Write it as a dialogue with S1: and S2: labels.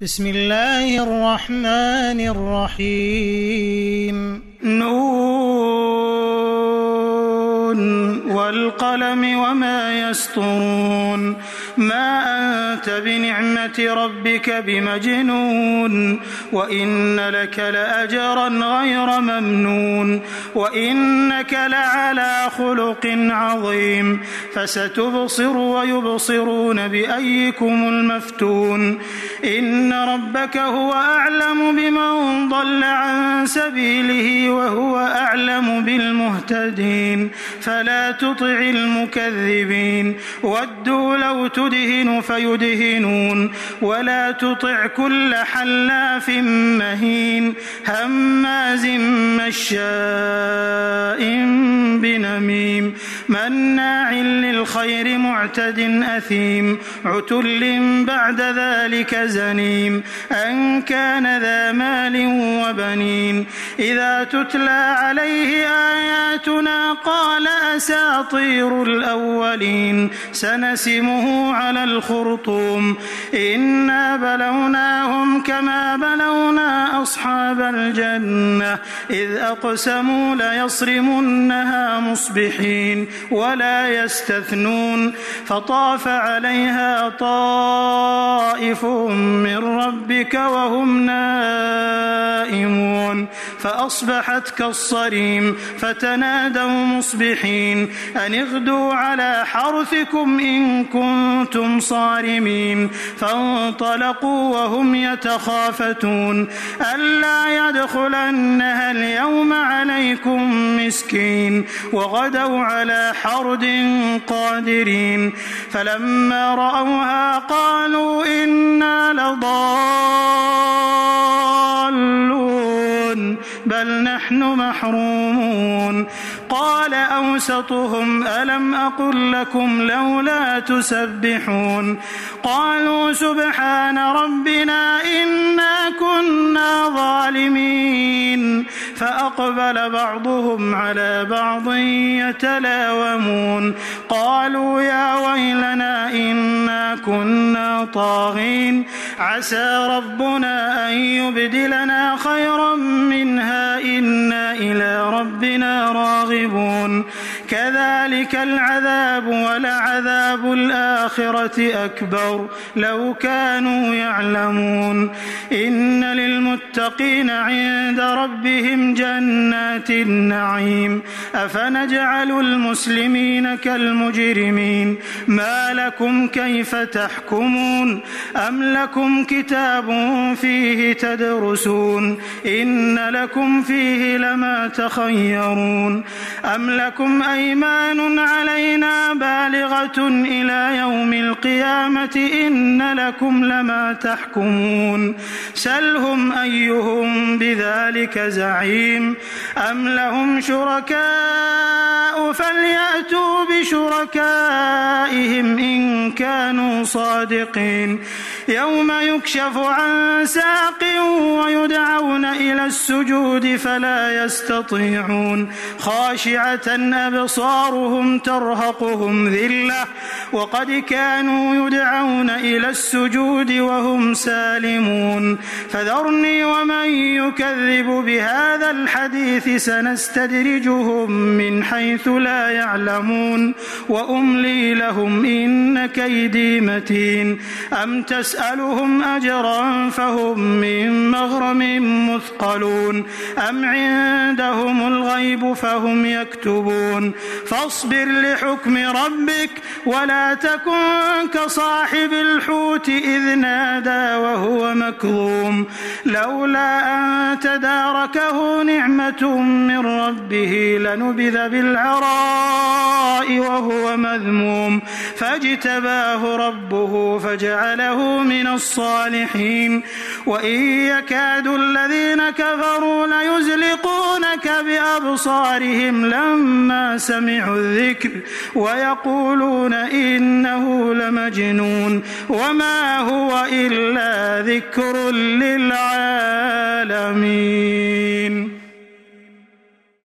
S1: بسم الله الرحمن الرحيم نون والقلم وما يسطرون ما أنت بنعمة ربك بمجنون وإن لك لأجرا غير ممنون وإنك لعلى خلق عظيم فستبصر ويبصرون بأيكم المفتون إن ربك هو أعلم بمن ضل عن سبيله وهو أعلم بالمهتدين فلا تطع المكذبين ودوا لو تدهن فيدهنون ولا تطع كل حلاف مهين هماز مشاء بنميم مناع للخير معتد أثيم عتل بعد ذلك زنيم أن كان ذا مال وبنين إذا تتلى عليه آياتنا قال أساطير الأولين سنسمه على الخرطوم إنا بلوناهم كما بلونا أصحاب الجنة إذ أقسموا ليصرمنها مصبحين ولا يستثنون فطاف عليها طائف من ربك وهم نائمون فأصبحت كالصريم فتنادوا مصبحين أن اغدوا على حرثكم إن كنتم صارمين فانطلقوا وهم يتخافتون ألا يدخلنها اليوم عليكم مسكين وغدوا على حرد قادرين فلما رأوها قالوا إنا لضالون بل نحن محرومون قال أوسطهم ألم أقل لكم لولا تسبحون قالوا سبحان ربنا إنا كنا ظالمين فأقبل بعضهم على بعض يتلاومون قالوا يا ويلنا إنا كنا طاغين عسى ربنا أن يبدلنا خيرا منها إنا إلى ربنا راغبون كذلك العذاب ولعذاب الآخرة أكبر لو كانوا يعلمون إن للمتقين عند ربهم جنات النعيم أفنجعل المسلمين كالمجرمين ما لكم كيف تحكمون أم لكم كتاب فيه تدرسون إن لكم فيه لما تخيرون أم لكم أيمان علينا بالغة إلى يوم القيامة إن لكم لما تحكمون سلهم أيهم بذلك زعيم أم لهم شركاء فليأتوا بشركائهم إن كانوا صادقين يوم يكشف عن ساق ويدعون إلى السجود فلا يستطيعون خاشعة أبصارهم ترهقهم ذلة وقد كانوا يدعون إلى السجود وهم سالمون فذرني ومن يكذب بهذا الحديث سنستدرجهم من حيث لا يعلمون وأملي لهم إن كيدي متين أم تسألهم أجرا فهم من مغرم مثقلون أم عندهم الغيب فهم يكتبون فاصبر لحكم ربك ولا تكن كصاحب الحوت إذ نادى وهو مكظوم لولا أن تداركه نعمة من ربه لنبذ بالعراء وهو مذموم فاجتباه ربه فجعله من الصالحين وإن يكاد الذين كفروا ليزلقونك بأبصارهم لما سمعوا الذكر ويقولون إنه لمجنون وما هو إلا ذكر للعالمين.